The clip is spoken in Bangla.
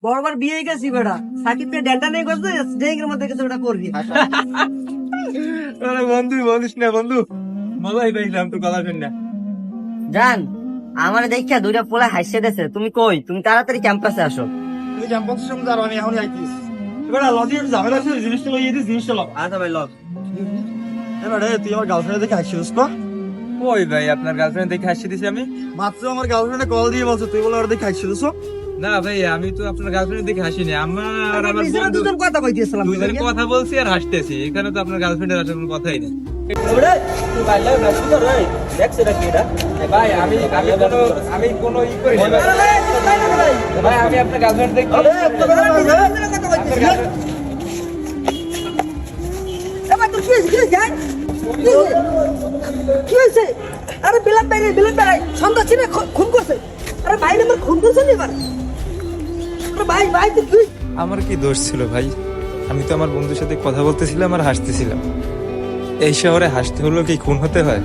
বড়বার বিয়ে গেছি বেটা, সাকিবকে ডেন্টা নেই করছে, ডেঙ্গের মধ্যে কিছু ওটা করবি। আরে বন্ধু বলিস না বন্ধু, মজাই পাইলাম তো কথা শুনে। জান, আমার দেখা দুইটা পোলা হাসছে দেছে। তুমি কই? তুমি তাড়াতাড়ি ক্যাম্পাসে আসো। তুই ক্যাম্পাসের সঙ্গে যাবো, আমি এখনই আইতিস। এবার লজি একটু ঝামেলা আছে, জিনিসটা লইয়ে দিস, জিনিসটা লগ। আচ্ছা ভাই, লক। এবার তুই আমার গার্লফ্রেন্ড দেখে হাসছিস তো? ওই ভাই, আপনার গার্লফ্রেন্ড দেখে হাসি দিছি আমি? মাত্র আমার গার্লফ্রেন্ডে কল দিয়ে বলছো, তুই বলে ওর দেখে হাসছিস? না ভাই, আমি তো আপনার গার্লফ্রেন্ড দেখে হাসিনি। আমার আমরা নিজেরা বন্ধু দুজন কথা কইতেছিলাম। দুজনে কথা বলছি আর হাসতেছি, এখানে তো আপনার গার্লফ্রেন্ডের আসার কোনো কথাই নেই। ভাই আমি কোনো ই করি না ভাই, আমি আপনার গার্লফ্রেন্ড দেখি। কি হয়েছে? আরে বিলাত ভাই সন্ধ্যা ছিল খুন করছে। আরে ভাই আমার খুন করছে না এবার। আরে ভাই তুই কি? আমার কি দোষ ছিল ভাই? আমি তো আমার বন্ধুর সাথে কথা বলতেছিলাম আর হাসতেছিলাম। এই শহরে হাসতে হলেও কি খুন হতে হয়?